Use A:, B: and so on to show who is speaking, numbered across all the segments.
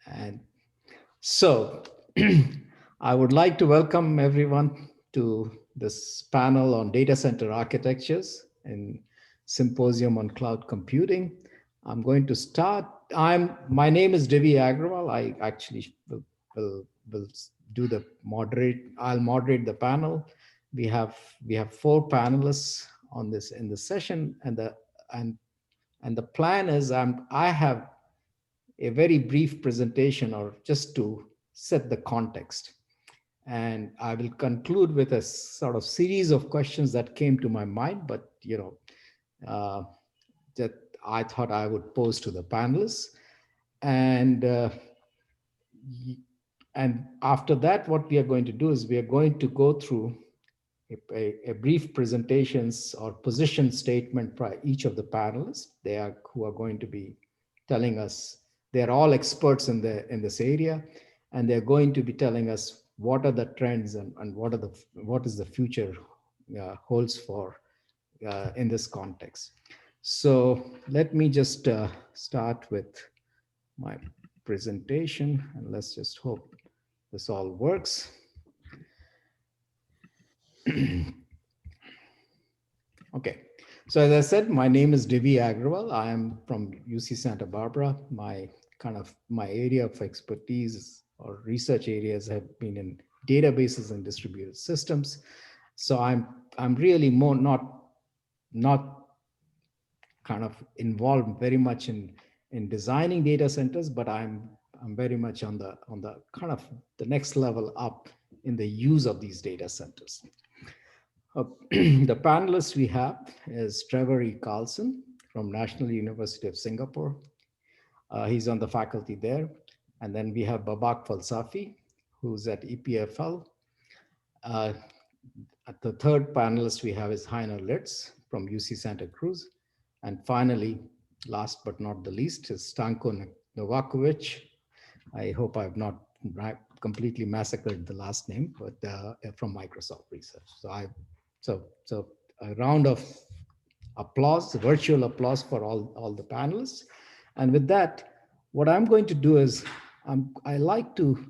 A: And so I would like to welcome everyone to this panel on data center architectures and symposium on cloud computing. I'm going to start. My name is Divi Agrawal. I actually will do the moderate. I'll moderate the panel. We have we have four panelists on this in the session, and and the plan is I have a very brief presentation or just to set the context. And I will conclude with a sort of series of questions that came to my mind, but uh, that I thought I would pose to the panelists. And and after that, what we are going to do is we are going to go through a brief presentations or position statement by each of the panelists. They are who are going to be telling us. They're all experts in this area, and they're going to be telling us what are the trends and what is the future holds for in this context. So let me just start with my presentation, and let's just hope this all works. Okay. So as I said, my name is Divi Agrawal. I am from UC Santa Barbara. My area of expertise or research areas have been in databases and distributed systems. So I'm really more not kind of involved very much in designing data centers, but I'm very much on the kind of the next level up in the use of these data centers. The panelists we have is Trevor E. Carlson from National University of Singapore. He's on the faculty there. And then we have Babak Falsafi, who's at EPFL. The third panelist we have is Heiner Litz from UC Santa Cruz. And finally, last but not the least, is Stanko Novakovic. I hope I've not completely massacred the last name, but from Microsoft Research. So a round of applause, virtual applause for all the panelists. And with that, what I'm going to do is I like to,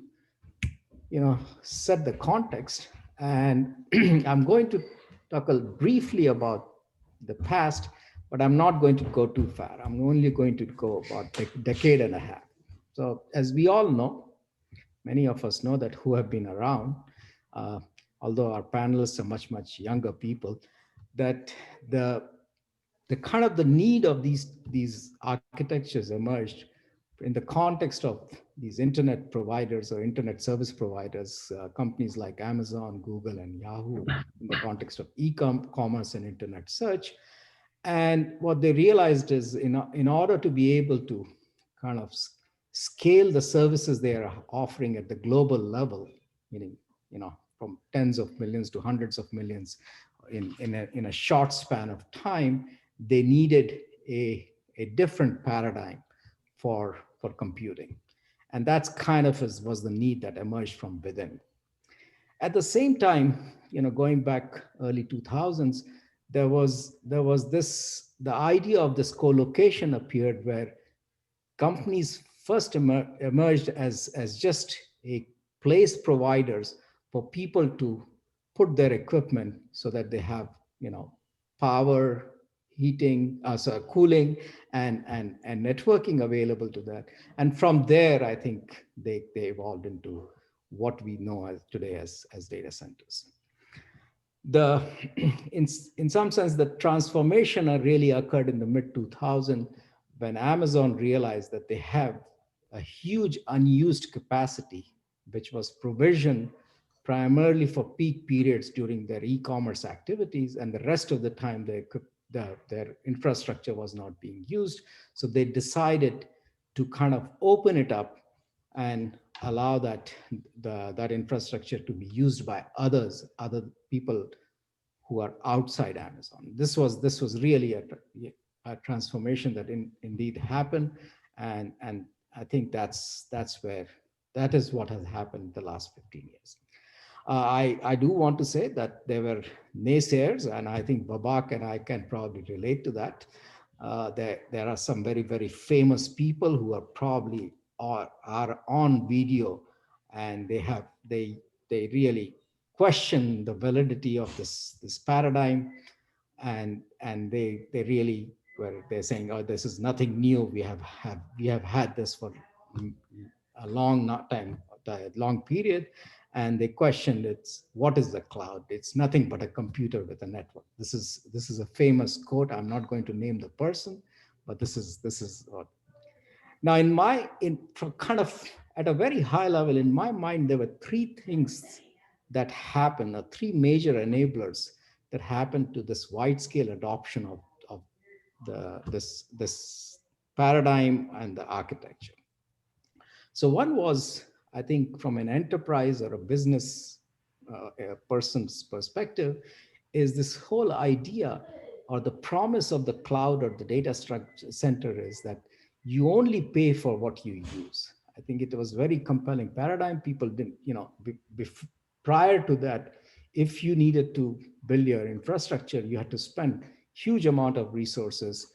A: set the context, and I'm going to talk briefly about the past, but I'm not going to go too far. I'm only going to go about a decade and a half. So as we all know, many of us know that who have been around, uh, although our panelists are much younger people, that the kind of the need of these architectures emerged in the context of these internet providers or internet service providers, companies like Amazon, Google, and Yahoo, in the context of e-commerce and internet search. And what they realized is in order to be able to kind of scale the services they are offering at the global level, meaning, from tens of millions to hundreds of millions in a short span of time, they needed a different paradigm for computing. And that's kind of was the need that emerged from within. At the same time, going back early 2000s, there was the idea of this co-location appeared, where companies first emerged as just a place providers for people to put their equipment so that they have, power, heating, cooling, and networking available to that. And from there, I think they evolved into what we know as today as data centers. The in some sense, the transformation really occurred in the mid 2000s, when Amazon realized that they have a huge unused capacity, which was provisioned primarily for peak periods during their e-commerce activities, and the rest of the time their infrastructure was not being used. So they decided to kind of open it up and allow that infrastructure to be used by other people who are outside Amazon. This was really a transformation that indeed happened, and I think that is what has happened the last 15 years. I do want to say that there were naysayers, and I think Babak and I can probably relate to that. There are some very famous people who are probably are on video, and they really question the validity of this paradigm, and they really were they're saying, oh, this is nothing new. We have had this for a long period. And they questioned, it's what is the cloud? It's nothing but a computer with a network. This is a famous quote. I'm not going to name the person, but this is what. Now, kind of at a very high level, in my mind, there were three things that happen, or three major enablers that happened to this wide scale adoption of this paradigm and the architecture. So one was, I think, from an enterprise or a business a person's perspective, is this whole idea or the promise of the cloud or the data structure center is that you only pay for what you use. I think it was very compelling paradigm. People didn't, prior to that, if you needed to build your infrastructure, you had to spend huge amount of resources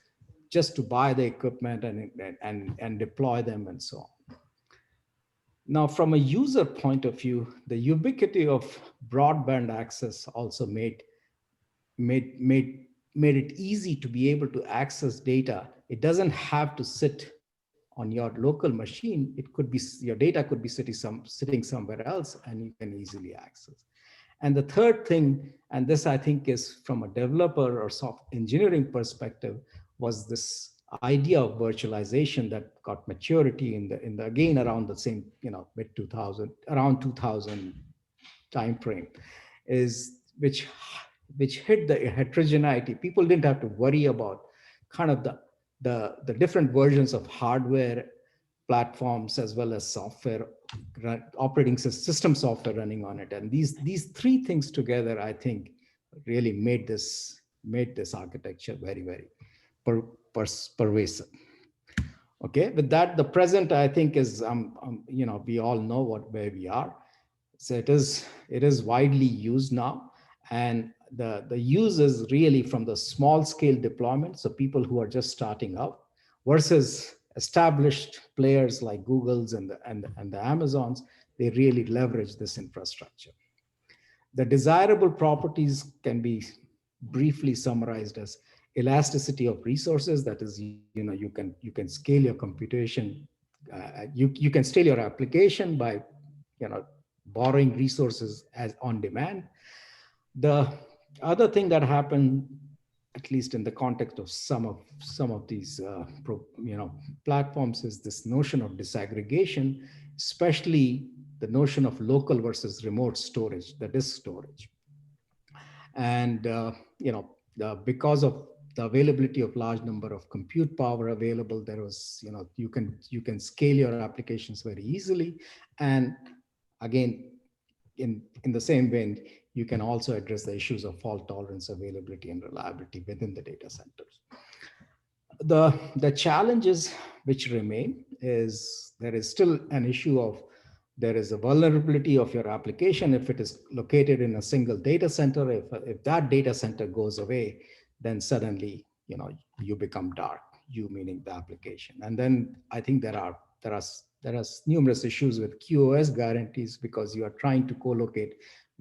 A: just to buy the equipment and deploy them and so on. Now, from a user point of view, the ubiquity of broadband access also made made it easy to be able to access data. It doesn't have to sit on your local machine. It could be, your data could be sitting somewhere else, and you can easily access. And the third thing, and this I think is from a developer or software engineering perspective, was this idea of virtualization that got maturity in the again around the same, mid 2000, around 2000 timeframe, is which hit the heterogeneity. People didn't have to worry about kind of the different versions of hardware platforms as well as software, operating system software running on it. And these three things together, I think, really made this architecture very, very pervasive. Okay, with that, the present, I think, is we all know where we are. So it is widely used now, and the use is really from the small scale deployment, so people who are just starting out, versus established players like Google's and the Amazons. They really leverage this infrastructure. The desirable properties can be briefly summarized as elasticity of resources. That is, you can scale your computation. You can scale your application by borrowing resources as on demand. The other thing that happened, at least in the context of some of these platforms, is this notion of disaggregation, especially the notion of local versus remote storage, the disk storage. And because of the availability of large number of compute power available, there was, you can scale your applications very easily. And again, in the same vein, you can also address the issues of fault tolerance, availability, and reliability within the data centers. The challenges which remain is there is still an issue of, there is a vulnerability of your application if it is located in a single data center. If that data center goes away, then suddenly you become dark, you meaning the application. And then I think there are numerous issues with QoS guarantees, because you are trying to co-locate,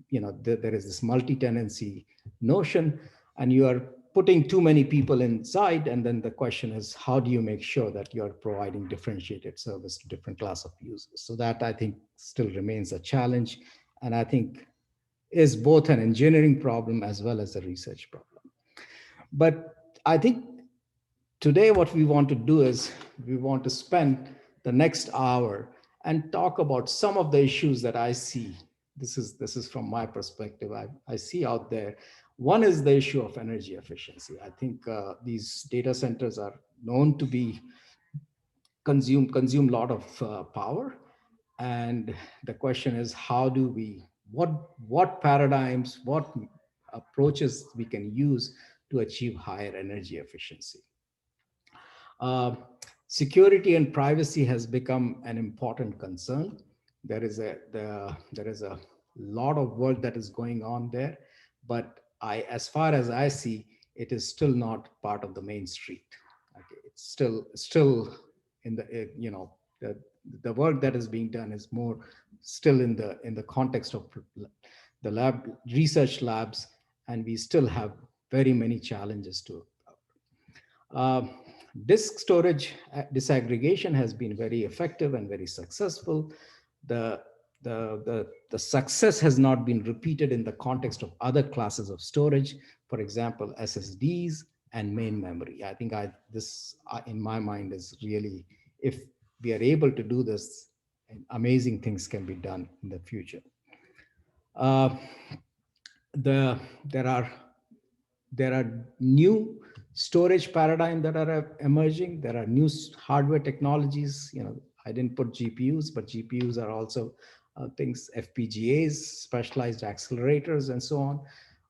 A: there is this multi-tenancy notion, and you are putting too many people inside. And then the question is, how do you make sure that you're providing differentiated service to different class of users? So that, I think, still remains a challenge, and I think is both an engineering problem as well as a research problem. But I think today what we want to do is we want to spend the next hour and talk about some of the issues that I see. This is from my perspective, I see out there. One is the issue of energy efficiency. I think these data centers are known to be consume a lot of power. And the question is, how do we, what paradigms, what approaches we can use to achieve higher energy efficiency? Uh, Security and privacy has become an important concern. There is a lot of work that is going on there, but as far as I see, it is still not part of the main street. Okay, it's still in the the work that is being done is more still in the context of the research labs, and we still have very many challenges to. Uh, Disk storage disaggregation has been very effective and very successful. The, the success has not been repeated in the context of other classes of storage, for example, SSDs and main memory. I think this, in my mind, is really, if we are able to do this, amazing things can be done in the future. Uh, the, there are there are new storage paradigm that are emerging. There are new hardware technologies. I didn't put GPUs, but GPUs are also things, FPGAs, specialized accelerators, and so on.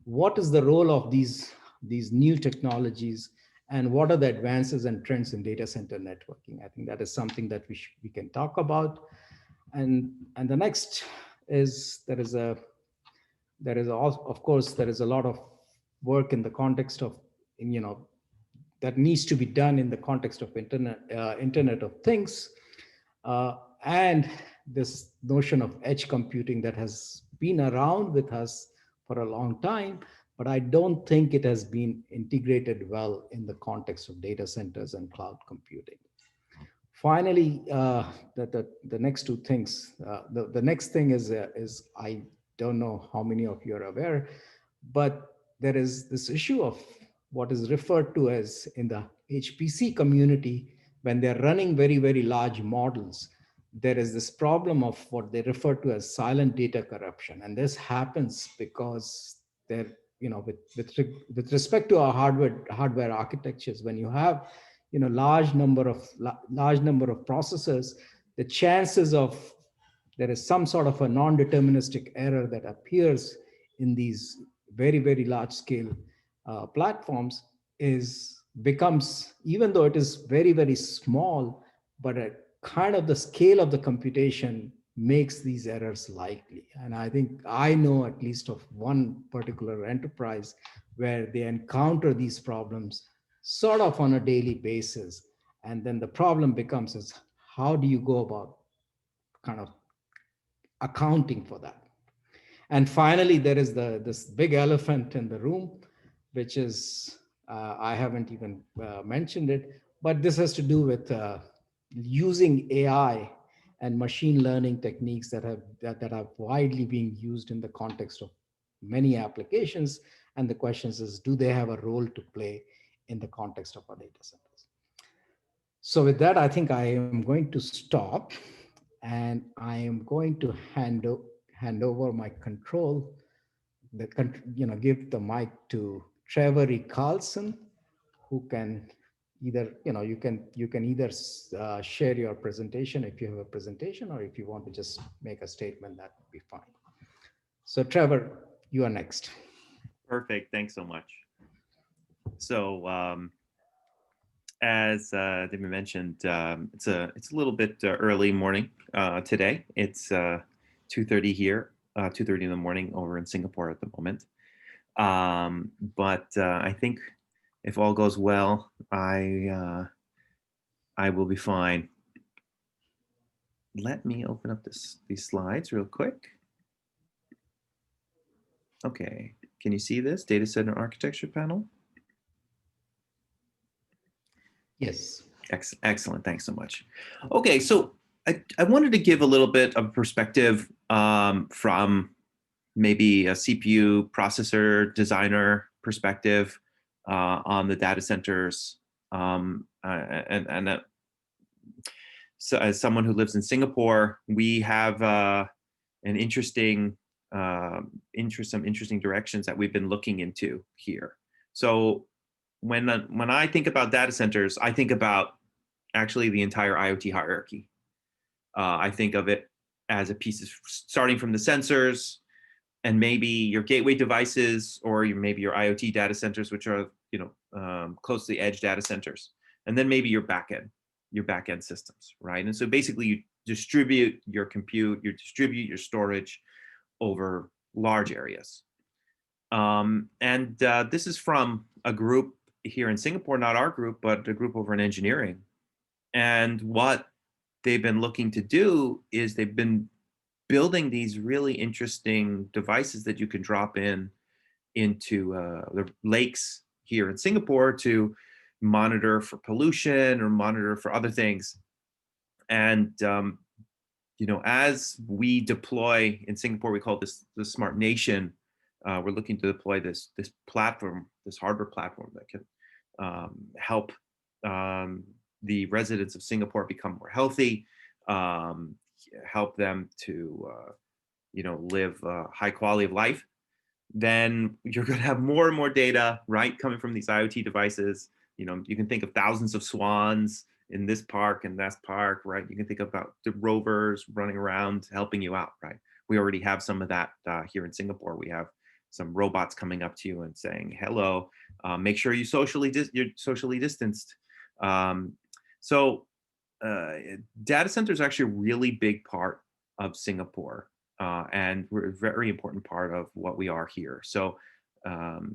A: What is the role of these new technologies, and what are the advances and trends in data center networking? I think that is something that we can talk about. And the next is also, of course, there is a lot of work in the context of, that needs to be done in the context of Internet of Things, and this notion of edge computing that has been around with us for a long time, but I don't think it has been integrated well in the context of data centers and cloud computing. Finally, the next two things. The next thing is I don't know how many of you are aware, but there is this issue of what is referred to as, in the HPC community, when they're running very, very large models, there is this problem of what they refer to as silent data corruption. And this happens because they're, with respect to our hardware architectures, when you have large number of processors, the chances of there is some sort of a non-deterministic error that appears in these very, very large scale platforms becomes, even though it is very, very small, but a kind of the scale of the computation makes these errors likely. And I know at least of one particular enterprise where they encounter these problems sort of on a daily basis. And then the problem becomes is, how do you go about kind of accounting for that? And finally, there is this big elephant in the room, which is, I haven't even mentioned it, but this has to do with using AI and machine learning techniques that are widely being used in the context of many applications. And the question is, do they have a role to play in the context of our data centers? So with that, I think I am going to stop, and I am going to hand over my control, give the mic to Trevor E. Carlson, who can either, you can either share your presentation if you have a presentation, or if you want to just make a statement, that would be fine. So Trevor, you are next.
B: Perfect. Thanks so much. So as David mentioned, it's a little bit early morning today. It's 2:30 here, 2:30 in the morning over in Singapore at the moment. But I think if all goes well, I will be fine. Let me open up these slides real quick. Okay, can you see this data center architecture panel?
A: Yes.
B: Excellent. Thanks so much. Okay, so I wanted to give a little bit of perspective from maybe a CPU processor designer perspective on the data centers. So as someone who lives in Singapore, we have some interesting directions that we've been looking into here. So when I think about data centers, I think about actually the entire IoT hierarchy. I think of it as a piece of starting from the sensors and maybe your gateway devices, or maybe your IoT data centers, which are close to the edge data centers, and then maybe your backend systems, right? And so basically you distribute your compute, you distribute your storage over large areas. And this is from a group here in Singapore, not our group, but a group over in engineering. And what they've been looking to do is they've been building these really interesting devices that you can drop into the lakes here in Singapore to monitor for pollution or monitor for other things. And as we deploy in Singapore, we call this the Smart Nation. We're looking to deploy this platform, this hardware platform that can help the residents of Singapore become more healthy, help them to live a high quality of life. Then you're going to have more and more data, right, coming from these IoT devices. You can think of thousands of swans in this park and that park, right? You can think about the rovers running around helping you out, right? We already have some of that here in Singapore. We have some robots coming up to you and saying, hello, make sure you're socially distanced. So data center is actually a really big part of Singapore. And we're a very important part of what we are here. So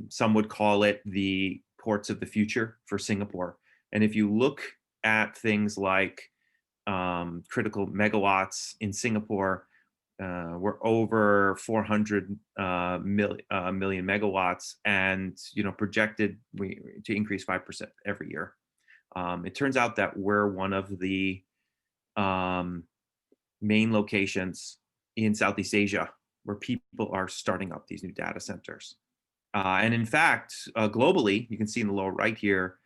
B: some would call it the ports of the future for Singapore. And if you look at things like critical megawatts in Singapore, we're over 400 million megawatts, and projected to increase 5% every year. It turns out that we're one of the main locations in Southeast Asia where people are starting up these new data centers. And in fact, globally, you can see in the lower right here,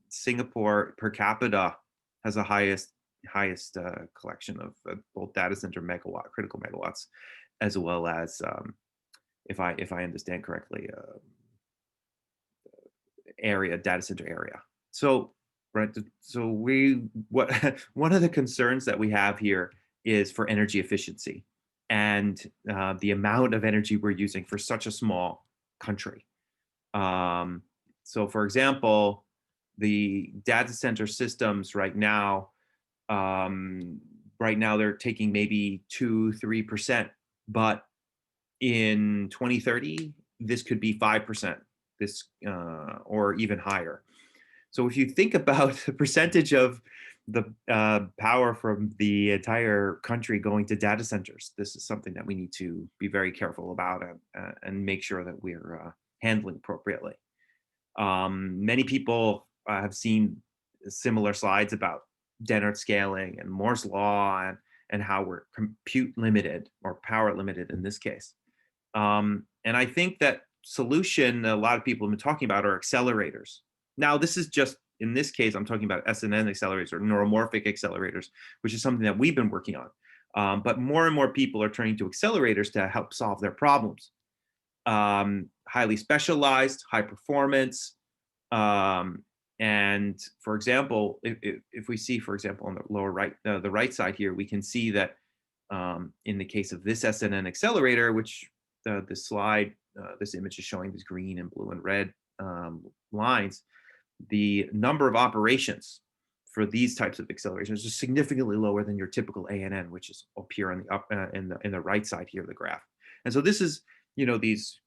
B: Singapore per capita has the highest collection of both data center critical megawatts, as well as, if I understand correctly, data center area. So, right. So one of the concerns that we have here is for energy efficiency and the amount of energy we're using for such a small country. So for example, the data center systems right now they're taking maybe 2-3%, but in 2030, this could be 5%, or even higher. So if you think about the percentage of the power from the entire country going to data centers, this is something that we need to be very careful about and make sure that we're handling appropriately. Many people have seen similar slides about Dennard scaling and Moore's law and how we're compute limited or power limited in this case. And I think that solution a lot of people have been talking about are accelerators. Now, this is just, in this case, I'm talking about SNN accelerators or neuromorphic accelerators, which is something that we've been working on. But more and more people are turning to accelerators to help solve their problems. Highly specialized, high performance. And for example, if we see, for example, on the lower right, the right side here, we can see that in the case of this SNN accelerator, which this slide, this image is showing these green and blue and red lines, the number of operations for these types of accelerations is significantly lower than your typical ANN, which is up here on the in the right side here of the graph. And so this is, these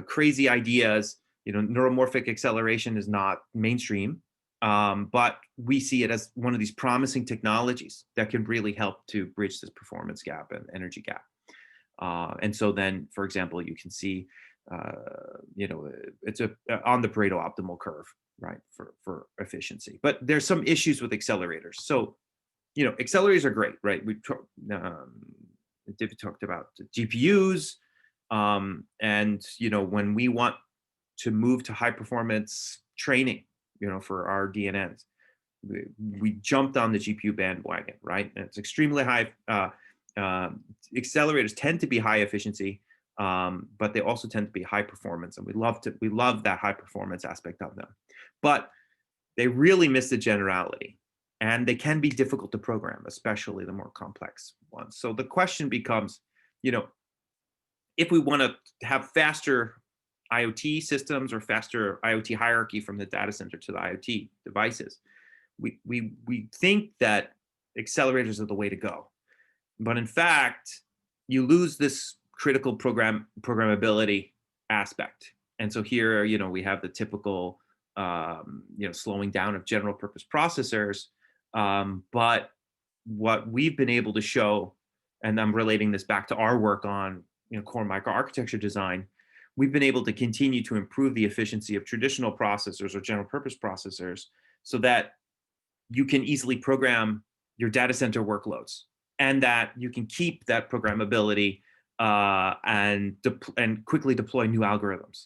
B: crazy ideas. Neuromorphic acceleration is not mainstream, but we see it as one of these promising technologies that can really help to bridge this performance gap and energy gap. And so then, for example, you can see, it's on the Pareto optimal curve, right, for efficiency. But there's some issues with accelerators. So, accelerators are great, right? David talked about GPUs, and when we want to move to high performance training, for our DNNs, we jumped on the GPU bandwagon, right? And it's extremely high. Accelerators tend to be high efficiency, but they also tend to be high performance, and we love that high performance aspect of them. But they really miss the generality, and they can be difficult to program, especially the more complex ones. So the question becomes, if we want to have faster IoT systems or faster IoT hierarchy from the data center to the IoT devices, we think that accelerators are the way to go. But in fact, you lose this critical programmability aspect. And so here, we have the typical, slowing down of general purpose processors, but what we've been able to show, and I'm relating this back to our work on core microarchitecture design, we've been able to continue to improve the efficiency of traditional processors or general purpose processors so that you can easily program your data center workloads, and that you can keep that programmability and quickly deploy new algorithms.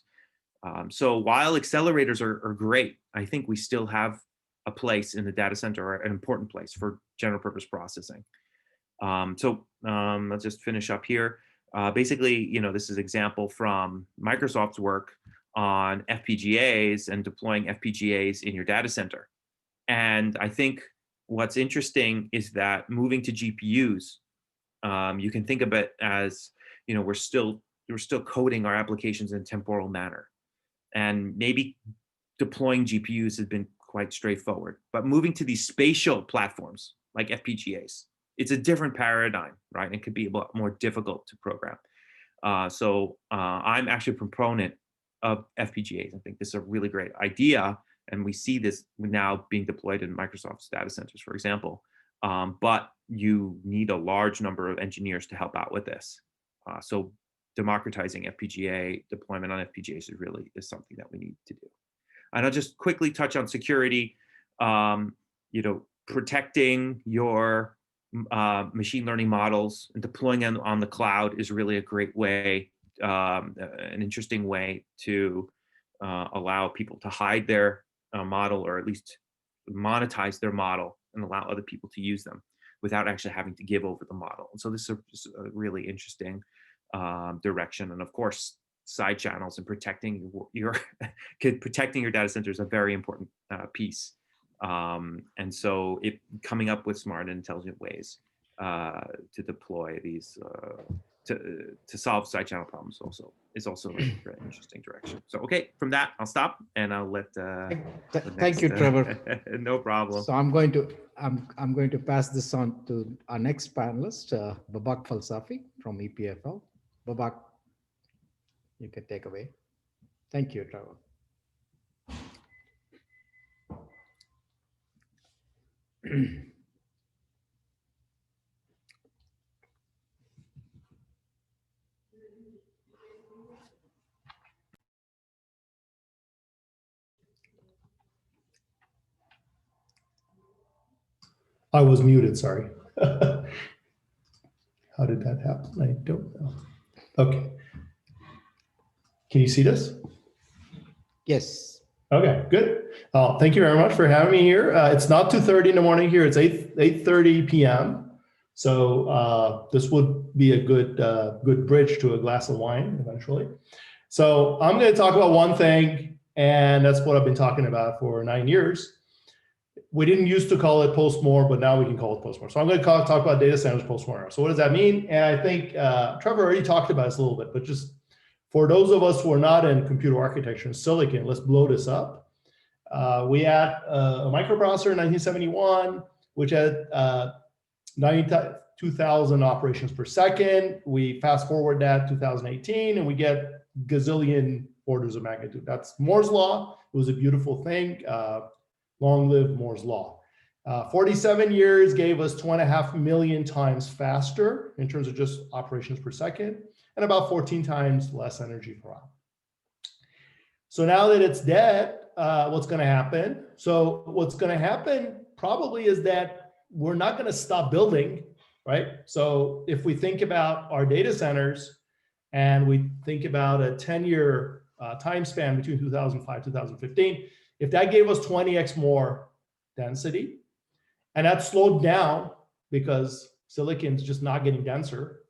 B: So while accelerators are great, I think we still have a place in the data center, or an important place for general purpose processing. Let's just finish up here. Basically, this is an example from Microsoft's work on FPGAs and deploying FPGAs in your data center. And I think what's interesting is that moving to GPUs, you can think of it as, we're still coding our applications in a temporal manner. And maybe deploying GPUs has been quite straightforward. But moving to these spatial platforms like FPGAs, it's a different paradigm, right? It could be a lot more difficult to program. I'm actually a proponent of FPGAs. I think this is a really great idea. And we see this now being deployed in Microsoft's data centers, for example. But you need a large number of engineers to help out with this. So democratizing FPGA deployment on FPGAs is something that we need to do. And I'll just quickly touch on security. Protecting your machine learning models and deploying them on the cloud is really a great way, an interesting way to allow people to hide their model, or at least monetize their model and allow other people to use them without actually having to give over the model. And so this is a really interesting direction. And of course, side channels and protecting your data center is a very important piece. And so coming up with smart and intelligent ways to deploy these to solve side channel problems is also a very interesting direction. So okay, from that I'll stop and I'll let.
A: Thank you, Trevor.
B: No problem.
A: So I'm going to pass this on to our next panelist, Babak Falsafi from EPFL. Babak, you can take away. Thank you, Trevor.
C: I was muted, sorry. How did that happen? I don't know. Okay. Can you see this?
A: Yes.
C: Okay, good. Thank you very much for having me here. It's not 2:30 in the morning here. It's 8:30 p.m. So this would be a good bridge to a glass of wine eventually. So I'm going to talk about one thing, and that's what I've been talking about for 9 years. We didn't used to call it post-more, but now we can call it post-more. So I'm going to talk about data centers post-more. So what does that mean? And I think Trevor already talked about this a little bit, but just for those of us who are not in computer architecture and silicon, let's blow this up. We had a microprocessor in 1971, which had 92,000 operations per second. We fast forward that 2018, and we get gazillion orders of magnitude. That's Moore's law. It was a beautiful thing. Long live Moore's law. 47 years gave us 2.5 million times faster in terms of just operations per second, and about 14 times less energy per hour. So now that it's dead, what's going to happen? So what's going to happen probably is that we're not going to stop building, right? So if we think about our data centers and we think about a 10-year time span between 2005 and 2015, if that gave us 20x more density, and that slowed down because silicon's just not getting denser,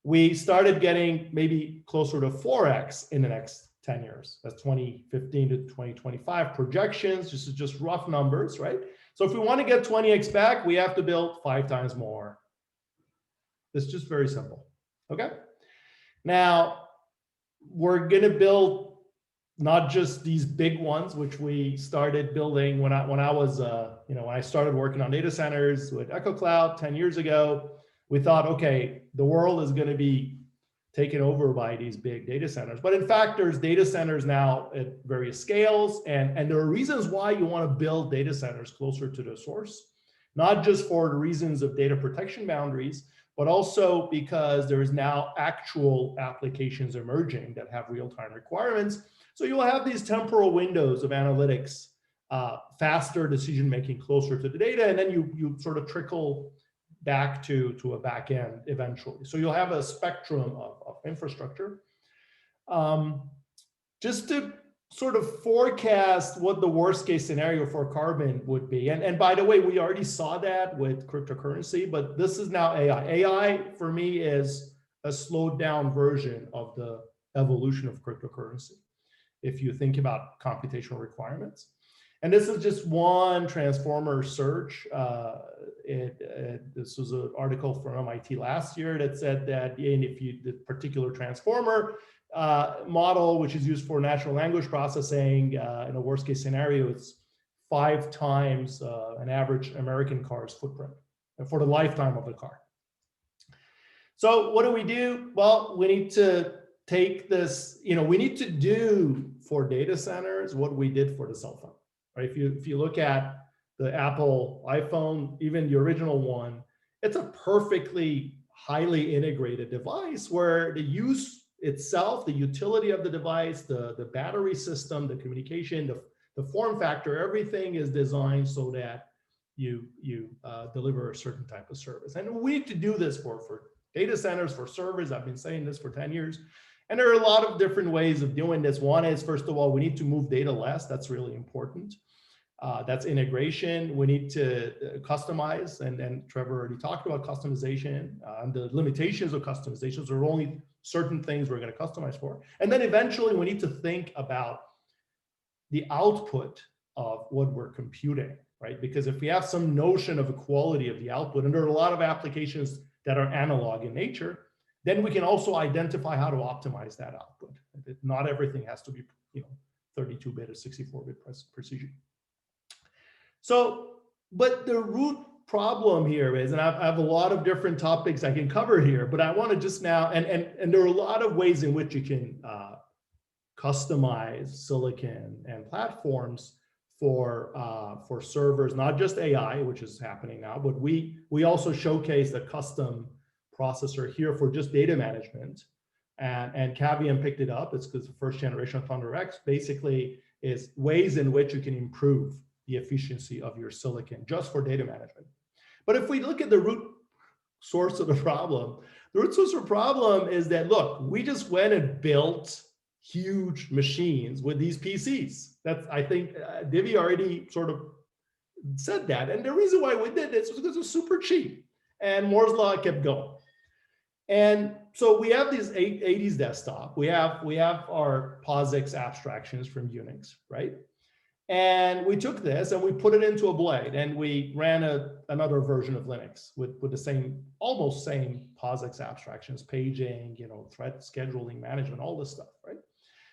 C: we started getting maybe closer to 4x in the next 10 years. That's 2015 to 2025 projections. This is just rough numbers, right? So if we want to get 20x back, we have to build 5 times more. It's just very simple, okay? Now, we're gonna build not just these big ones, which we started building when I was, when I started working on data centers with EchoCloud 10 years ago. We thought, okay, the world is going to be taken over by these big data centers. But in fact, there's data centers now at various scales, and there are reasons why you want to build data centers closer to the source. not just for the reasons of data protection boundaries, but also because there is now actual applications emerging that have real-time requirements. So you'll have these temporal windows of analytics, faster decision-making closer to the data, and then you sort of trickle back to a back end eventually. So you'll have a spectrum of infrastructure. Just to sort of forecast what the worst case scenario for carbon would be. And by the way, we already saw that with cryptocurrency, but this is now AI. AI for me is a slowed down version of the evolution of cryptocurrency, if you think about computational requirements. And this is just one transformer search. This was an article from MIT last year that said that if you, the particular transformer model, which is used for natural language processing, in a worst case scenario, it's 5 times an average American car's footprint for the lifetime of the car. So what do? Well, we need to take this, we need to do for data centers what we did for the cell phone, right? If you look at the Apple iPhone, even the original one, it's a perfectly highly integrated device where the use itself, the utility of the device, the battery system, the communication, the form factor, everything is designed so that you deliver a certain type of service. And we need to do this for data centers, for servers. I've been saying this for 10 years. And there are a lot of different ways of doing this. One is, first of all, we need to move data less. That's really important. That's integration. We need to customize, and Trevor already talked about customization and the limitations of customizations. There are only certain things we're going to customize for. And then eventually we need to think about the output of what we're computing, right? Because if we have some notion of the quality of the output, and there are a lot of applications that are analog in nature, then we can also identify how to optimize that output. Not everything has to be 32-bit or 64-bit precision. So, but the root problem here is, and I have a lot of different topics I can cover here, but I want to just now, and there are a lot of ways in which you can customize silicon and platforms for servers, not just AI, which is happening now, but we also showcase a custom processor here for just data management, and Cavium picked it up. It's because the first generation of ThunderX basically is ways in which you can improve the efficiency of your silicon just for data management. But if we look at the root source of the problem, the root source of the problem is that, look, we just went and built huge machines with these PCs. That's, I think Divi already sort of said that. And the reason why we did this was because it was super cheap and Moore's law kept going. And so we have these 80s desktop. We have our POSIX abstractions from Unix, right? And we took this and we put it into a blade, and we ran another version of Linux with the same, almost same POSIX abstractions, paging, thread scheduling, management, all this stuff, right?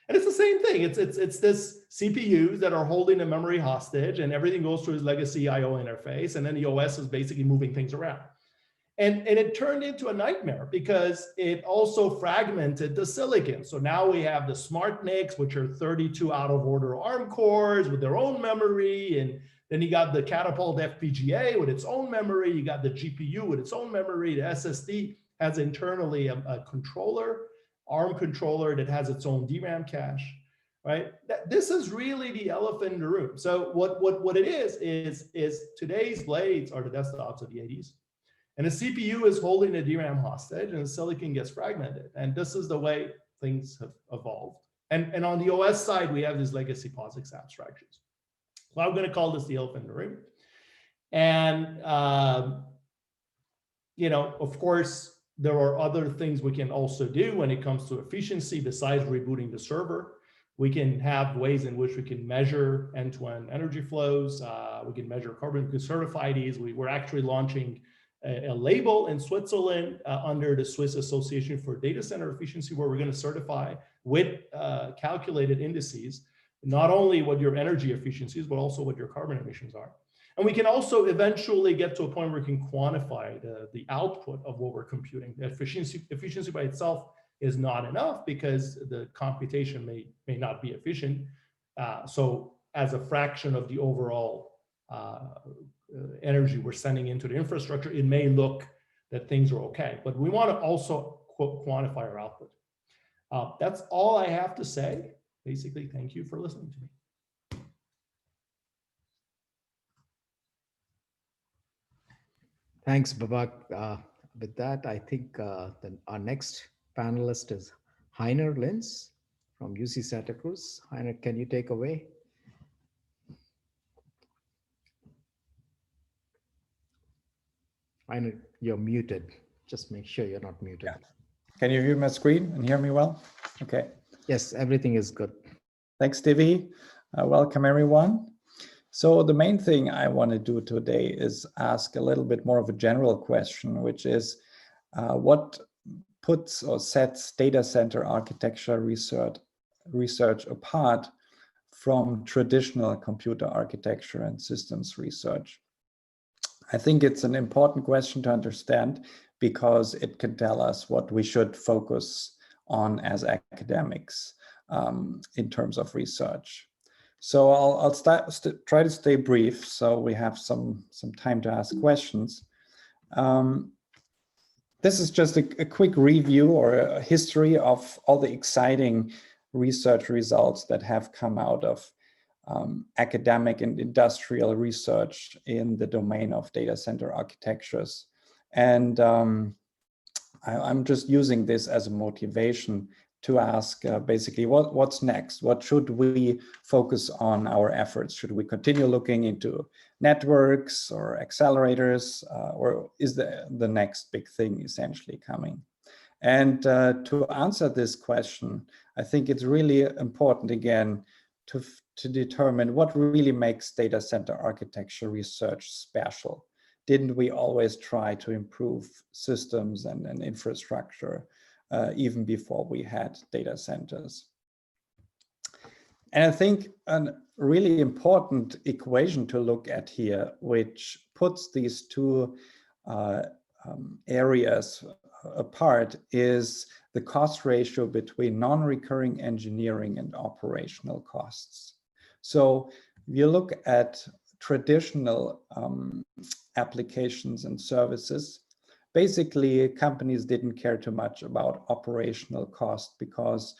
C: And it's the same thing. It's this CPUs that are holding the memory hostage, and everything goes through its legacy IO interface, and then the OS is basically moving things around. And it turned into a nightmare because it also fragmented the silicon. So now we have the smart NICs, which are 32 out of order ARM cores with their own memory. And then you got the Catapult FPGA with its own memory. You got the GPU with its own memory. The SSD has internally a controller, ARM controller that has its own DRAM cache, right? This is really the elephant in the room. So what it is today's blades are the desktops of the 80s. And the CPU is holding the DRAM hostage, and the silicon gets fragmented. And this is the way things have evolved. And on the OS side, we have these legacy POSIX abstractions. So I'm going to call this the elephant in the room. And, of course, there are other things we can also do when it comes to efficiency besides rebooting the server. We can have ways in which we can measure end-to-end energy flows. We can measure carbon, we can certify these. We're actually launching a label in Switzerland under the Swiss Association for Data Center Efficiency, where we're going to certify with calculated indices, not only what your energy efficiency is, but also what your carbon emissions are. And we can also eventually get to a point where we can quantify the output of what we're computing. The efficiency by itself is not enough because the computation may not be efficient. So as a fraction of the overall energy we're sending into the infrastructure, it may look that things are okay. But we want to also quantify our output. That's all I have to say. Basically, thank you for listening to me.
A: Thanks, Babak. With that, I think our next panelist is Heiner Linz from UC Santa Cruz. Heiner, can you take away? Heiner, you're muted. Just make sure you're not muted.
D: Yeah. Can you view my screen and hear me well? Okay.
A: Yes, everything is good.
D: Thanks, Stevie. Welcome, everyone. So the main thing I want to do today is ask a little bit more of a general question, which is what puts or sets data center architecture research apart from traditional computer architecture and systems research? I think it's an important question to understand because it can tell us what we should focus on as academics in terms of research. So I'll try to stay brief so we have some time to ask questions. This is just a quick review or a history of all the exciting research results that have come out of academic and industrial research in the domain of data center architectures. And I'm just using this as a motivation to ask basically what's next? What should we focus on our efforts? Should we continue looking into networks or accelerators, or is the next big thing essentially coming? And to answer this question, I think it's really important again to determine what really makes data center architecture research special. Didn't we always try to improve systems and infrastructure even before we had data centers? And I think a really important equation to look at here, which puts these two areas apart, is the cost ratio between non-recurring engineering and operational costs. So if you look at traditional applications and services, basically companies didn't care too much about operational cost because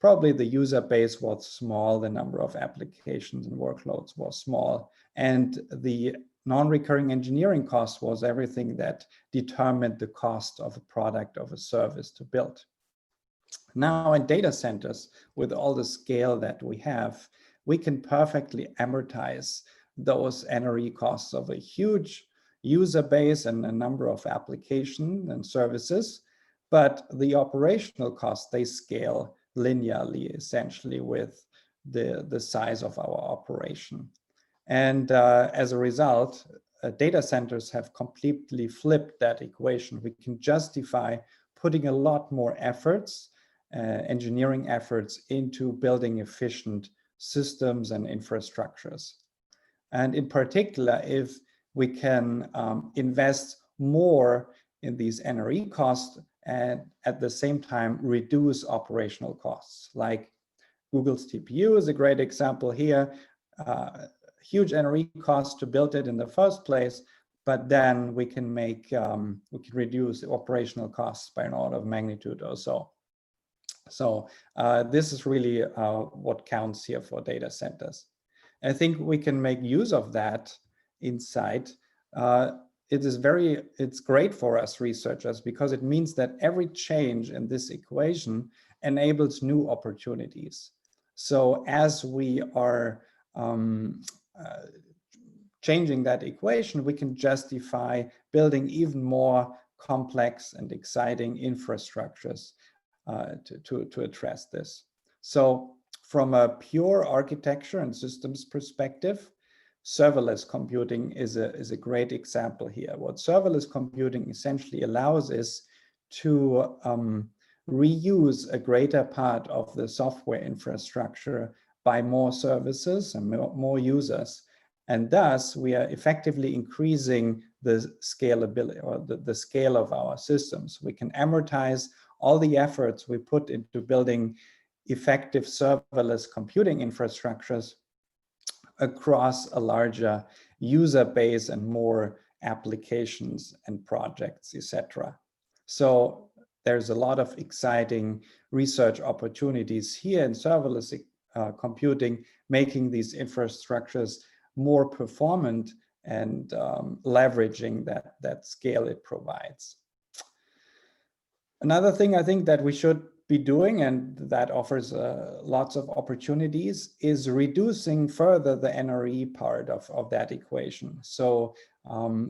D: probably the user base was small, the number of applications and workloads was small, and the non-recurring engineering cost was everything that determined the cost of a product, of a service to build. Now in data centers, with all the scale that we have, we can perfectly amortize those NRE costs of a huge user base and a number of applications and services, but the operational costs, they scale linearly, essentially with the size of our operation. And as a result, data centers have completely flipped that equation. We can justify putting a lot more efforts, engineering efforts, into building efficient systems and infrastructures. And in particular, if we can invest more in these NRE costs and at the same time reduce operational costs. Like Google's TPU is a great example here. Huge NRE cost to build it in the first place, but then we can reduce the operational costs by an order of magnitude or so. So this is really what counts here for data centers. I think we can make use of that insight. It's great for us researchers because it means that every change in this equation enables new opportunities. So as we are changing that equation, we can justify building even more complex and exciting infrastructures to address this. So from a pure architecture and systems perspective, serverless computing is a great example here. What serverless computing essentially allows is to reuse a greater part of the software infrastructure by more services and more users. And thus, we are effectively increasing the scalability or the scale of our systems. We can amortize all the efforts we put into building effective serverless computing infrastructures across a larger user base and more applications and projects, etc. So there's a lot of exciting research opportunities here in serverless computing, making these infrastructures more performant and leveraging that scale it provides. Another thing I think that we should be doing, and that offers lots of opportunities, is reducing further the NRE part of that equation. So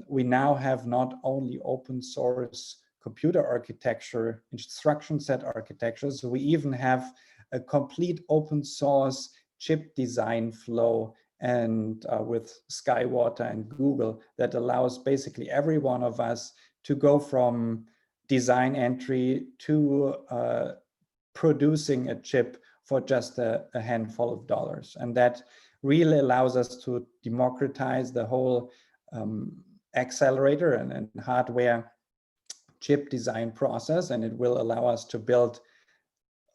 D: we now have not only open source computer architecture, instruction set architectures, we even have a complete open source chip design flow and with Skywater and Google that allows basically every one of us to go from design entry to producing a chip for just a handful of dollars. And that really allows us to democratize the whole accelerator and hardware chip design process. And it will allow us to build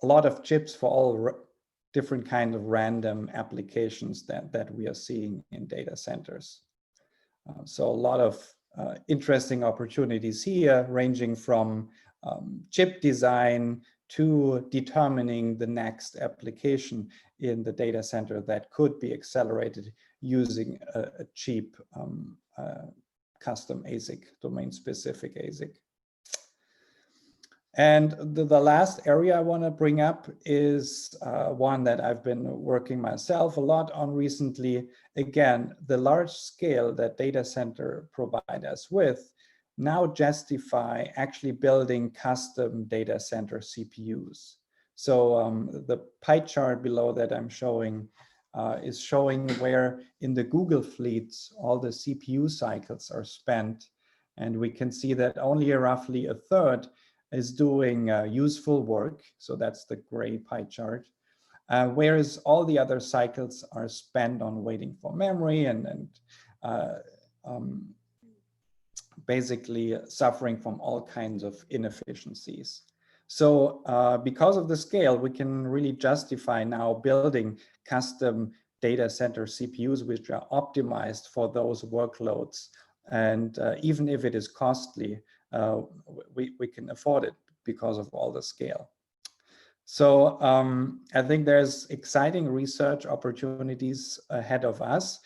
D: a lot of chips for all different kinds of random applications that we are seeing in data centers. So a lot of interesting opportunities here, ranging from chip design to determining the next application in the data center that could be accelerated using a cheap custom ASIC, domain-specific ASIC. And the last area I want to bring up is one that I've been working myself a lot on recently. Again, the large scale that data center provide us with now justify actually building custom data center CPUs. So the pie chart below that I'm showing is showing where in the Google fleets all the CPU cycles are spent. And we can see that only roughly a third is doing useful work. So that's the gray pie chart. Whereas all the other cycles are spent on waiting for memory and basically suffering from all kinds of inefficiencies. So because of the scale, we can really justify now building custom data center CPUs, which are optimized for those workloads. And even if it is costly, we can afford it because of all the scale. So I think there's exciting research opportunities ahead of us.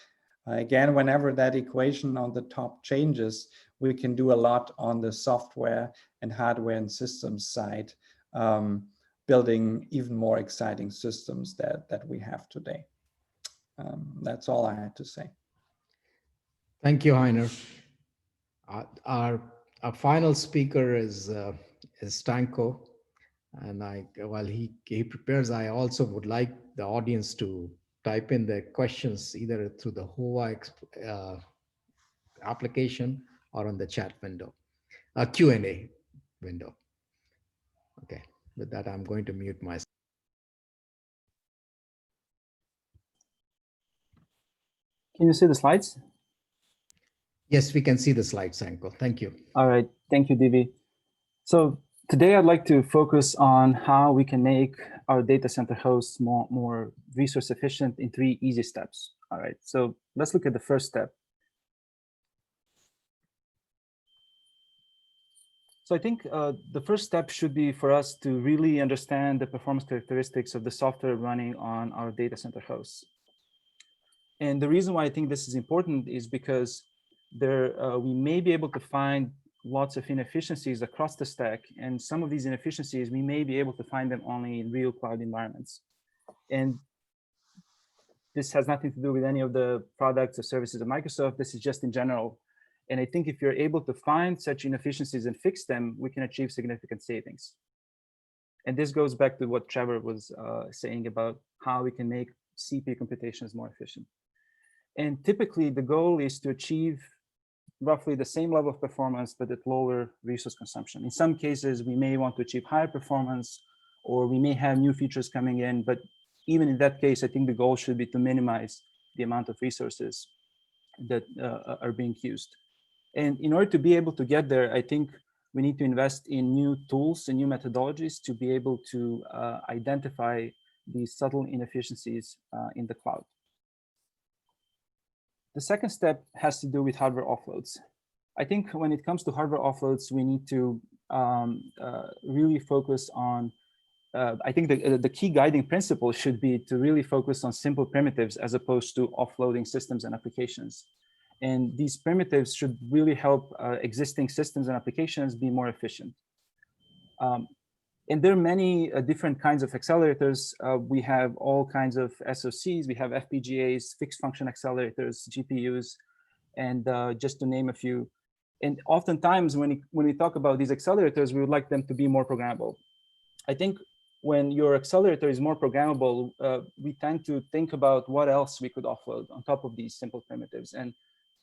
D: Again, whenever that equation on the top changes, we can do a lot on the software and hardware and systems side, building even more exciting systems that we have today. That's all I had to say.
A: Thank you, Heiner. Our final speaker is Stanko, and while he prepares, I also would like the audience to type in their questions either through the HOA application or on the chat window, Q&A window. Okay, with that, I'm going to mute myself.
E: Can you see the slides?
A: Yes, we can see the slides, Stanko. Thank you.
E: All right, thank you, Divi. So today I'd like to focus on how we can make our data center hosts more resource efficient in 3 easy steps. All right, so let's look at the first step. So I think the first step should be for us to really understand the performance characteristics of the software running on our data center hosts. And the reason why I think this is important is because we may be able to find lots of inefficiencies across the stack. And some of these inefficiencies, we may be able to find them only in real cloud environments. And this has nothing to do with any of the products or services of Microsoft. This is just in general. And I think if you're able to find such inefficiencies and fix them, we can achieve significant savings. And this goes back to what Trevor was saying about how we can make CPU computations more efficient. And typically the goal is to achieve roughly the same level of performance, but at lower resource consumption. In some cases, we may want to achieve higher performance, or we may have new features coming in. But even in that case, I think the goal should be to minimize the amount of resources that are being used. And in order to be able to get there, I think we need to invest in new tools and new methodologies to be able to identify these subtle inefficiencies in the cloud. The second step has to do with hardware offloads. I think when it comes to hardware offloads, we need to really focus on, I think the key guiding principle should be to really focus on simple primitives as opposed to offloading systems and applications. And these primitives should really help existing systems and applications be more efficient. And there are many different kinds of accelerators. We have all kinds of SoCs, we have FPGAs, fixed function accelerators, GPUs, and just to name a few. And oftentimes when we talk about these accelerators, we would like them to be more programmable. I think when your accelerator is more programmable, we tend to think about what else we could offload on top of these simple primitives. And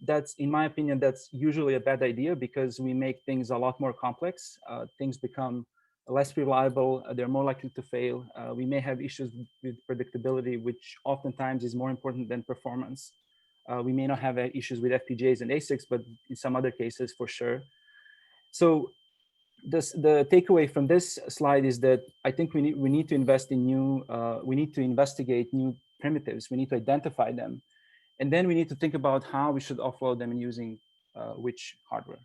E: that's, in my opinion, that's usually a bad idea because we make things a lot more complex. Things become less reliable, they're more likely to fail. We may have issues with predictability, which oftentimes is more important than performance. We may not have issues with FPGAs and ASICs, but in some other cases, for sure. So the takeaway from this slide is that I think we need to invest in new, we need to investigate new primitives. We need to identify them. And then we need to think about how we should offload them and using which hardware.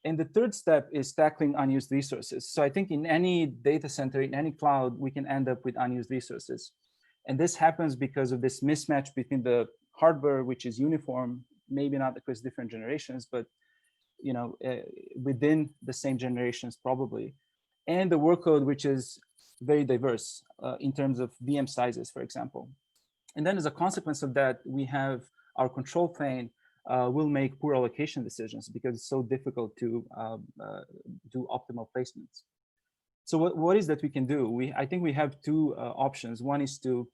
E: And the third step is tackling unused resources. So I think in any data center, in any cloud, we can end up with unused resources. And this happens because of this mismatch between the hardware, which is uniform, maybe not across different generations, but within the same generations probably, and the workload, which is very diverse in terms of VM sizes, for example. And then as a consequence of that, we have our control plane will make poor allocation decisions because it's so difficult to do optimal placements. So what is that we can do? I think we have two options. One is to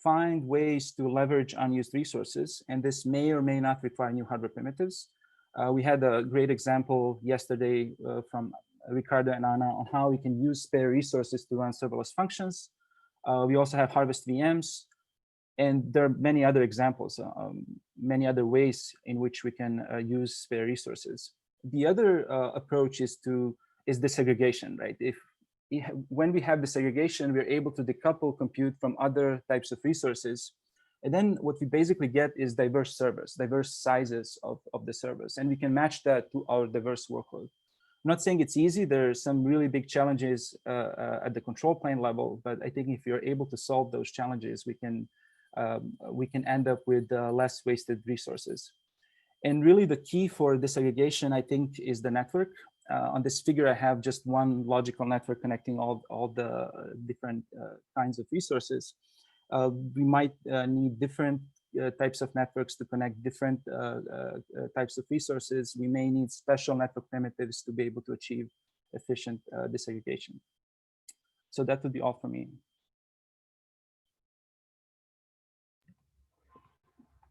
E: find ways to leverage unused resources, and this may or may not require new hardware primitives. We had a great example yesterday from Ricardo and Anna on how we can use spare resources to run serverless functions. We also have harvest VMs, and there are many other examples, many other ways in which we can use spare resources. The other approach is disaggregation, right? When we have disaggregation, we're able to decouple compute from other types of resources. And then what we basically get is diverse servers, diverse sizes of the servers. And we can match that to our diverse workload. I'm not saying it's easy. There are some really big challenges at the control plane level, but I think if you're able to solve those challenges, we can end up with less wasted resources. And really the key for disaggregation, I think, is the network. On this figure, I have just one logical network connecting all the different kinds of resources. We might need different types of networks to connect different types of resources. We may need special network primitives to be able to achieve efficient disaggregation. So that would be all for me.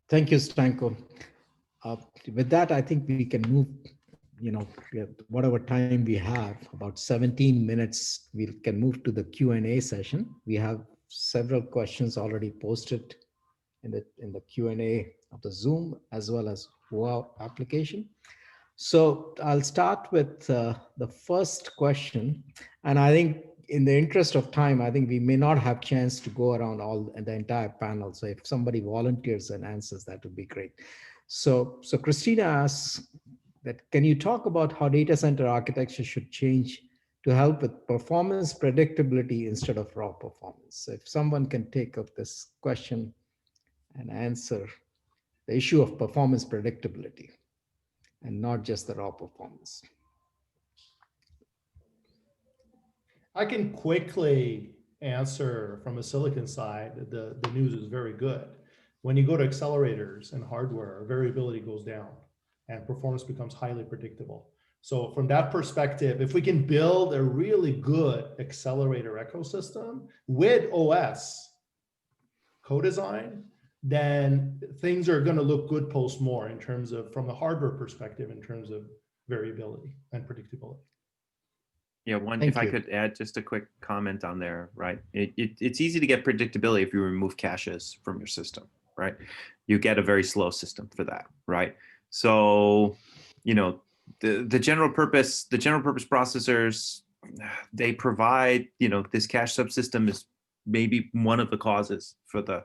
A: Thank you, Stanko. With that, I think we can move, whatever time we have, about 17 minutes, we can move to the Q&A session. We have several questions already posted in the Q&A of the Zoom as well as WoW application. So I'll start with the first question. And I think in the interest of time, I think we may not have chance to go around the entire panel. So if somebody volunteers and answers, that would be great. So Christina asks that, can you talk about how data center architecture should change to help with performance predictability instead of raw performance? So if someone can take up this question and answer the issue of performance predictability and not just the raw performance.
C: I can quickly answer from a silicon side. The news is very good. When you go to accelerators and hardware, variability goes down and performance becomes highly predictable. So from that perspective, if we can build a really good accelerator ecosystem with OS co-design, then things are going to look good post more in terms of, from the hardware perspective, in terms of variability and predictability.
B: Yeah, if I could add just a quick comment on there, right? It's easy to get predictability if you remove caches from your system, right? You get a very slow system for that, right? So, the general purpose processors, they provide, this cache subsystem is maybe one of the causes for the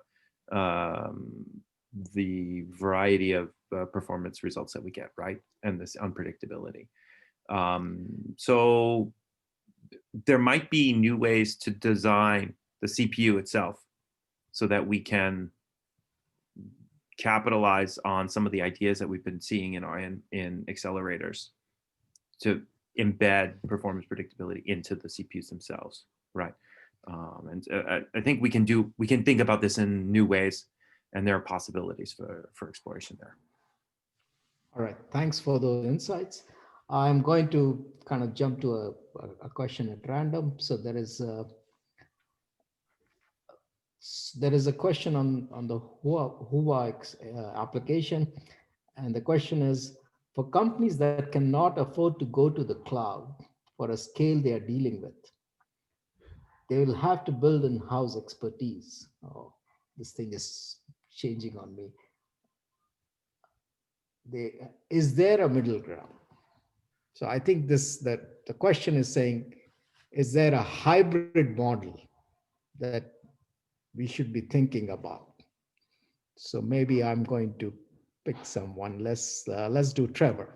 B: the variety of performance results that we get, right? And this unpredictability. So there might be new ways to design the CPU itself so that we can capitalize on some of the ideas that we've been seeing in accelerators to embed performance predictability into the CPUs themselves, right? I think we can think about this in new ways, and there are possibilities for exploration there.
A: All right, thanks for those insights. I'm going to kind of jump to a question at random. So there is a question on the Huawei application, and the question is, for companies that cannot afford to go to the cloud for a scale they are dealing with, they will have to build in-house expertise. Oh, this thing is changing on me. Is there a middle ground? So I think that the question is saying, is there a hybrid model that we should be thinking about? So maybe I'm going to pick someone. Let's do Trevor.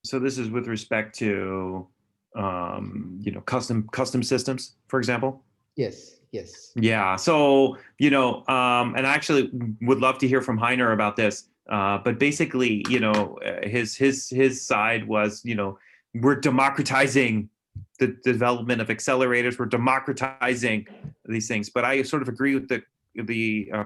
B: So this is with respect to custom systems, for example.
A: Yes.
B: Yeah. So and I actually would love to hear from Heiner about this. But basically, his side was, we're democratizing the development of accelerators. We're democratizing these things. But I sort of agree with the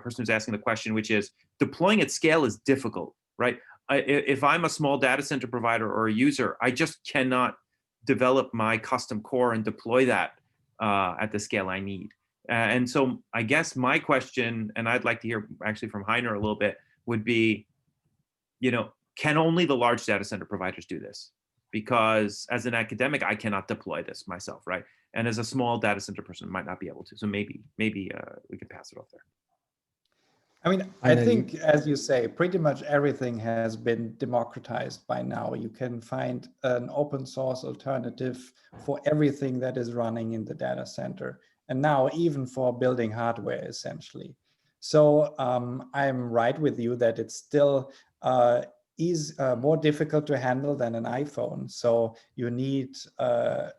B: person who's asking the question, which is deploying at scale is difficult, right? If I'm a small data center provider or a user, I just cannot develop my custom core and deploy that at the scale I need. And so I guess my question, and I'd like to hear actually from Heiner a little bit, would be, can only the large data center providers do this? Because as an academic, I cannot deploy this myself, right? And as a small data center person, might not be able to. So maybe we can pass it off there.
D: I mean, I think, as you say, pretty much everything has been democratized by now. You can find an open source alternative for everything that is running in the data center. And now even for building hardware, essentially. So I'm right with you that it's still more difficult to handle than an iPhone. So you need a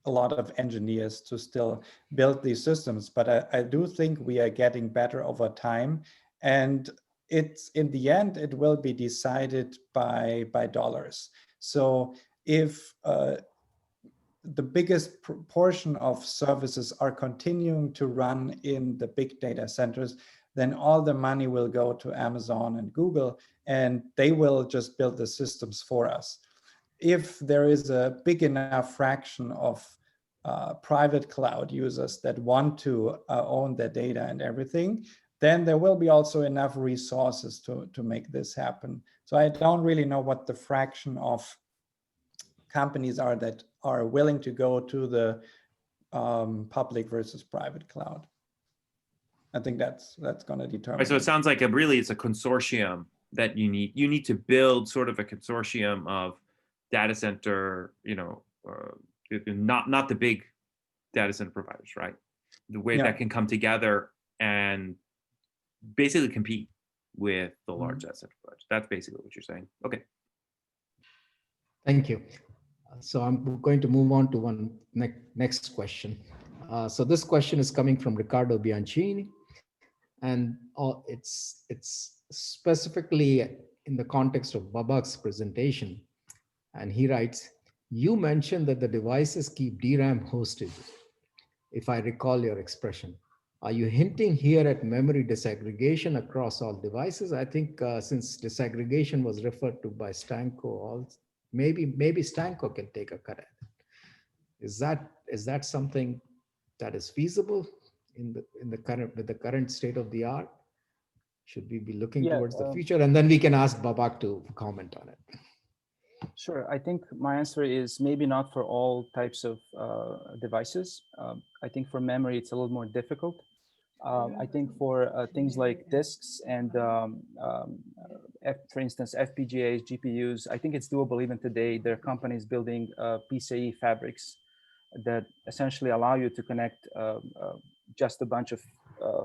D: lot of engineers to still build these systems. But I do think we are getting better over time. And it's in the end, it will be decided by dollars. So if the biggest portion of services are continuing to run in the big data centers, then all the money will go to Amazon and Google, and they will just build the systems for us. If there is a big enough fraction of private cloud users that want to own their data and everything, then there will be also enough resources to make this happen. So I don't really know what the fraction of companies are that are willing to go to the public versus private cloud. I think that's going to determine.
B: Right, so it sounds like it's a consortium that you need to build sort of a consortium of data center, not the big data center providers, right? The way that can come together and basically compete with the large data center providers. That's basically what you're saying. Okay.
A: Thank you. So I'm going to move on to one next question. So this question is coming from Riccardo Bianchini, and it's specifically in the context of Babak's presentation. And he writes, you mentioned that the devices keep DRAM hosted, if I recall your expression. Are you hinting here at memory disaggregation across all devices? I think since disaggregation was referred to by Stanko, maybe Stanko can take a cut at it. Is that something that is feasible with the current state of the art? Should we be looking towards the future? And then we can ask Babak to comment on it.
E: Sure. I think my answer is maybe not for all types of devices. I think for memory, it's a little more difficult. I think for things like disks and, for instance, FPGAs, GPUs, I think it's doable even today. There are companies building PCIe fabrics that essentially allow you to connect just a bunch of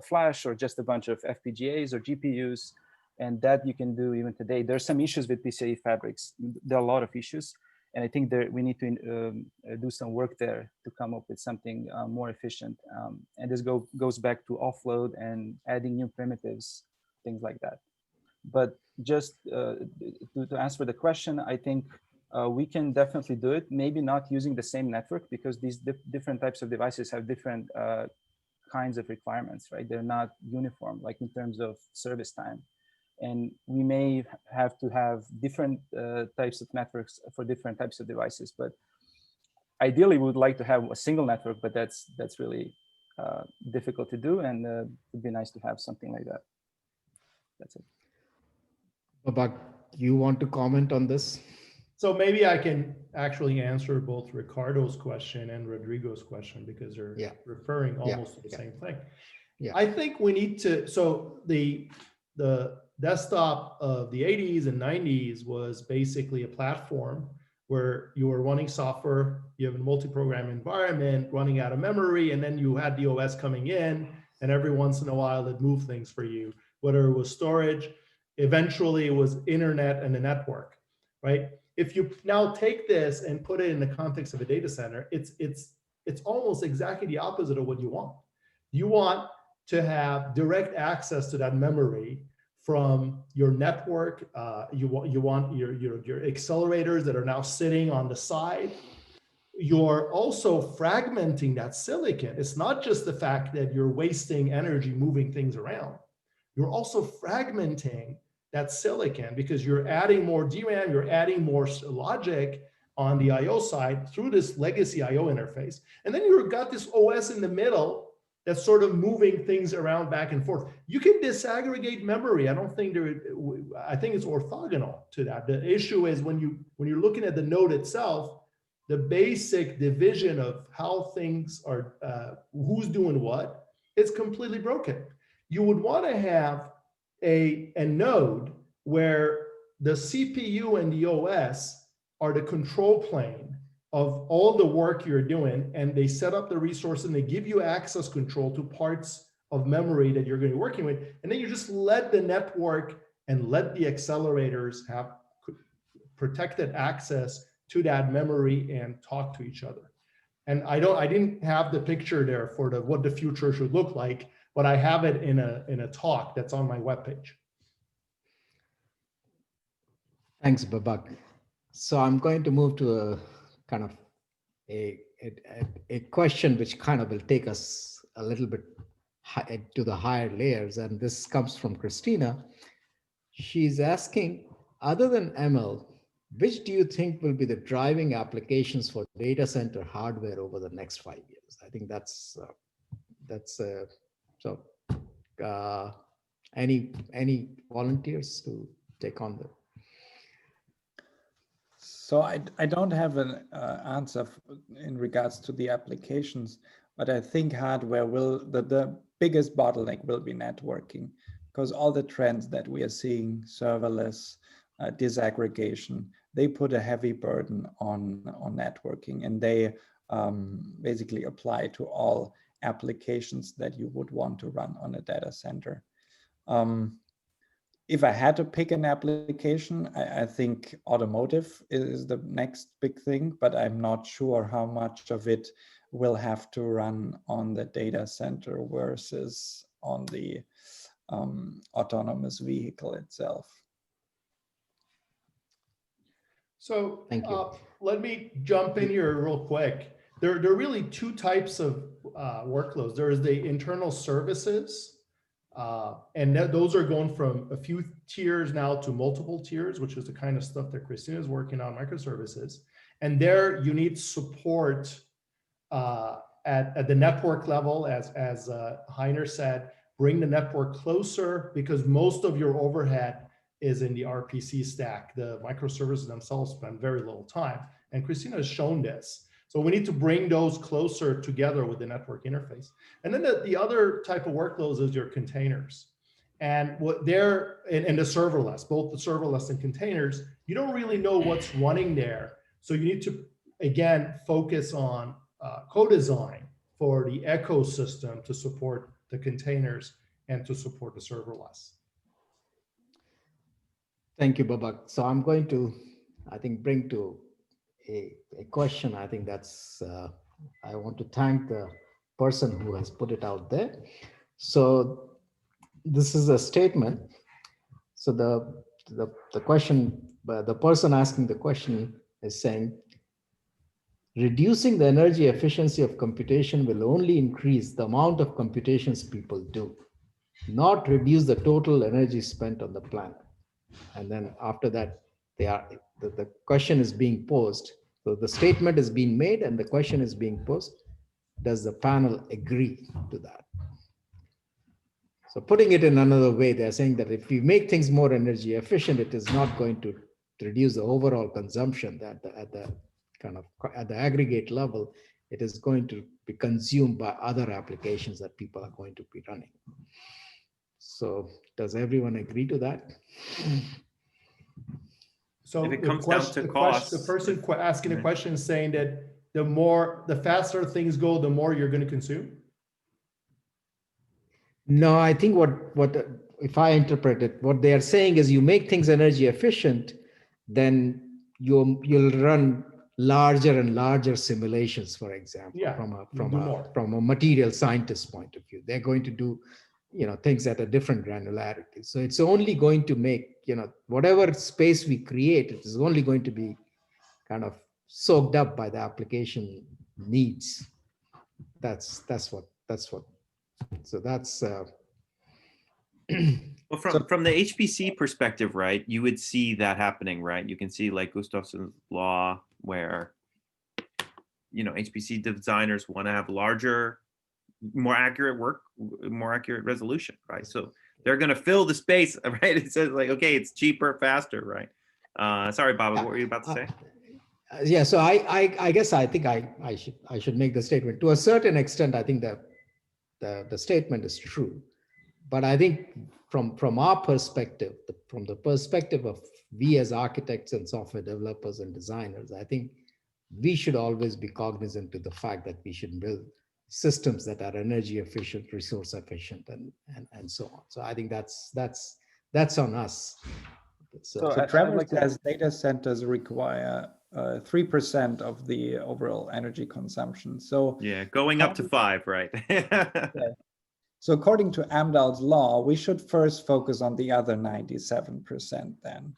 E: flash or just a bunch of FPGAs or GPUs. And that you can do even today. There's some issues with PCIe fabrics. There are a lot of issues. And I think we need to do some work there to come up with something more efficient. And this goes back to offload and adding new primitives, things like that. But just to answer the question, I think we can definitely do it. Maybe not using the same network, because these different types of devices have different kinds of requirements, right? They're not uniform, like in terms of service time. And we may have to have different types of networks for different types of devices. But ideally, we would like to have a single network, but that's really difficult to do. And it would be nice to have something like that. That's it.
A: Babak, you want to comment on this?
C: So maybe I can actually answer both Ricardo's question and Rodrigo's question, because they're referring almost to the same thing.
A: Yeah.
C: I think we need to, so the desktop of the 80s and 90s was basically a platform where you were running software, you have a multi-program environment running out of memory, and then you had the OS coming in, and every once in a while it moved things for you, whether it was storage, eventually it was internet and a network, right? If you now take this and put it in the context of a data center, it's almost exactly the opposite of what you want. You want to have direct access to that memory from your network. You want your accelerators that are now sitting on the side. You're also fragmenting that silicon. It's not just the fact that you're wasting energy moving things around. You're also fragmenting that silicon because you're adding more DRAM, you're adding more logic on the IO side through this legacy IO interface. And then you've got this OS in the middle that's sort of moving things around back and forth. You can disaggregate memory. I think it's orthogonal to that. The issue is when you're looking at the node itself, the basic division of how things are, who's doing what, is completely broken. You would want to have a node where the CPU and the OS are the control plane of all the work you're doing, and they set up the resource and they give you access control to parts of memory that you're going to be working with. And then you just let the network and let the accelerators have protected access to that memory and talk to each other. And I didn't have the picture there for what the future should look like, but I have it in a talk that's on my webpage.
A: Thanks, Babak. So I'm going to move to a kind of a question which kind of will take us a little bit to the higher layers. And this comes from Christina. She's asking, other than ML, which do you think will be the driving applications for data center hardware over the next 5 years? I think so. Any volunteers to take on that?
D: So I don't have an answer in regards to the applications, but I think hardware the biggest bottleneck will be networking, because all the trends that we are seeing, serverless, disaggregation, they put a heavy burden on networking, and they basically apply to all applications that you would want to run on a data center. If I had to pick an application, I think automotive is the next big thing, but I'm not sure how much of it will have to run on the data center versus on the autonomous vehicle itself.
C: So
A: thank you.
C: Let me jump in here real quick. There are really two types of workloads. There is the internal services, and those are going from a few tiers now to multiple tiers, which is the kind of stuff that Christina is working on, microservices. And there you need support at the network level, as Heiner said, bring the network closer, because most of your overhead is in the RPC stack. The microservices themselves spend very little time. And Christina has shown this. So we need to bring those closer together with the network interface. And then the other type of workloads is your containers. And what they're in the serverless, both the serverless and containers, you don't really know what's running there. So you need to, again, focus on co-design for the ecosystem to support the containers and to support the serverless.
A: Thank you, Babak. So I'm going to, I think, bring to a question. I think that's, I want to thank the person who has put it out there. So this is a statement. So the question, the person asking the question is saying, reducing the energy efficiency of computation will only increase the amount of computations people do, not reduce the total energy spent on the planet. And then after that, the question is being posed. So the statement is being made and the question is being posed. Does the panel agree to that? So putting it in another way, they're saying that if we make things more energy efficient, it is not going to reduce the overall consumption at the aggregate level. It is going to be consumed by other applications that people are going to be running. So does everyone agree to that?
C: So
B: if it comes down to cost,
C: the person asking the question is saying that the faster things go, the more you're going to consume.
A: No, I think what if I interpret it, what they are saying is you make things energy efficient, then you'll run larger and larger simulations, for example,
C: Yeah,
A: from a material scientist point of view. They're going to do things at a different granularity. So it's only going to make, whatever space we create, it is only going to be kind of soaked up by the application needs. That's what. So that's.
B: Well, from the HPC perspective, right, you would see that happening, right? You can see like Gustafson's law where, HPC designers want to have larger, more accurate resolution, right? So they're going to fill the space, right? It says like, okay, it's cheaper, faster, right? Sorry, Baba, what were you about to say?
A: Yeah, so I guess I think I should make the statement. To a certain extent, I think that the statement is true. But I think from our perspective, from the perspective of we as architects and software developers and designers, I think we should always be cognizant to the fact that we should build systems that are energy efficient, resource efficient, and so on. So I think that's on us.
D: So Trevor says data centers require 3% of the overall energy consumption. So
B: yeah, going up to 5, right?
D: Yeah. So according to Amdahl's law, we should first focus on the other 97% then.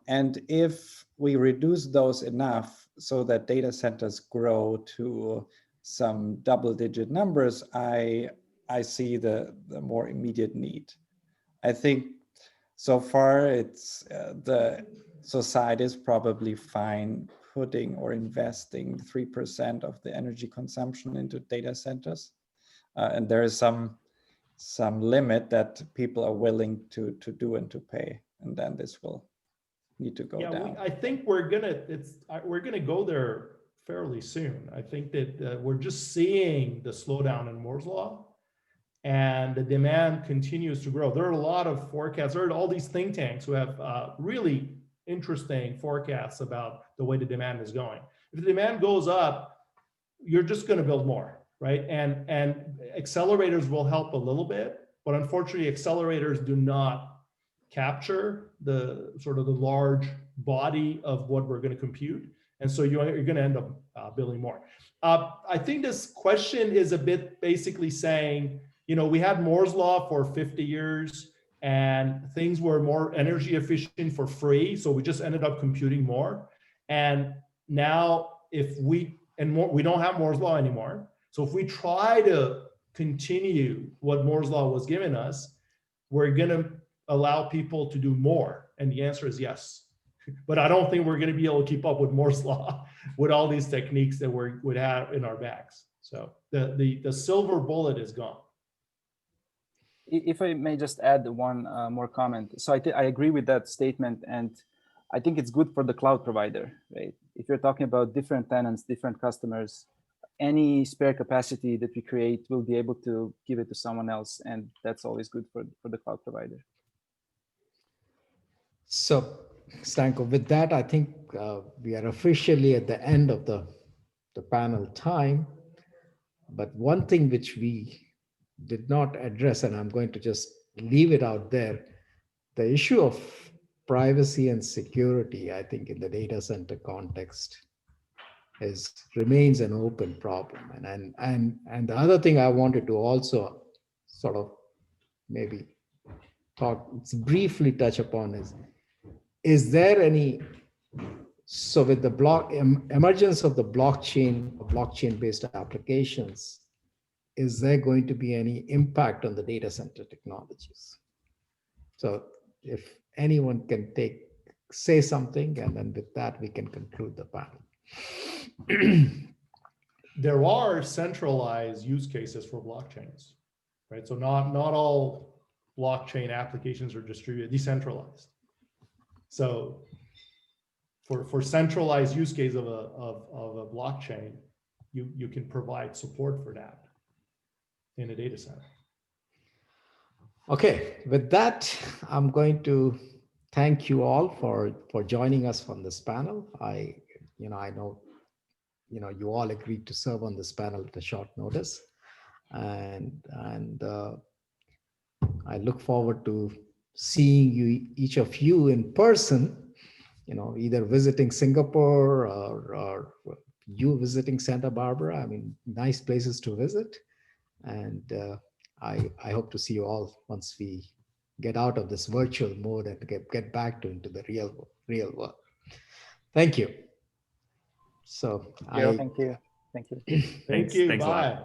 D: And if we reduce those enough so that data centers grow to some double-digit numbers, I see the more immediate need. I think so far it's the society is probably fine putting or investing 3% of the energy consumption into data centers. And there is some limit that people are willing to do and to pay, and then this will need to go down.
C: I think we're gonna go there fairly soon. I think that we're just seeing the slowdown in Moore's law, and the demand continues to grow. There are a lot of forecasts. There are all these think tanks who have really interesting forecasts about the way the demand is going. If the demand goes up, you're just going to build more. Right, and accelerators will help a little bit, but unfortunately, accelerators do not capture the sort of the large body of what we're going to compute, and so you're going to end up building more. I think this question is a bit basically saying, we had Moore's law for 50 years, and things were more energy efficient for free, so we just ended up computing more, and now we don't have Moore's law anymore. So if we try to continue what Moore's law was giving us, we're going to allow people to do more. And the answer is yes. But I don't think we're going to be able to keep up with Moore's law with all these techniques that we would have in our bags. So the silver bullet is gone.
E: If I may just add one more comment. So I agree with that statement. And I think it's good for the cloud provider, right? If you're talking about different tenants, different customers, any spare capacity that we create, we'll be able to give it to someone else. And that's always good for the cloud provider.
A: So, Stanko, with that, I think we are officially at the end of the panel time. But one thing which we did not address, and I'm going to just leave it out there, the issue of privacy and security, I think in the data center context remains an open problem. And the other thing I wanted to also sort of maybe briefly touch upon is there any, so with the emergence of the blockchain-based applications, is there going to be any impact on the data center technologies? So if anyone can say something, and then with that we can conclude the panel.
C: There are centralized use cases for blockchains, right? So not all blockchain applications are distributed, decentralized. So for centralized use case of a blockchain, you can provide support for that in a data center.
A: Okay, with that, I'm going to thank you all for joining us on this panel. I know you all agreed to serve on this panel at a short notice, and I look forward to seeing each of you in person, either visiting Singapore or you visiting Santa Barbara. I mean, nice places to visit. And I hope to see you all once we get out of this virtual mode and get back into the real world. Thank you. So
E: Thank you. Thank you.
C: Thank you.
B: Thanks a lot.
C: Bye.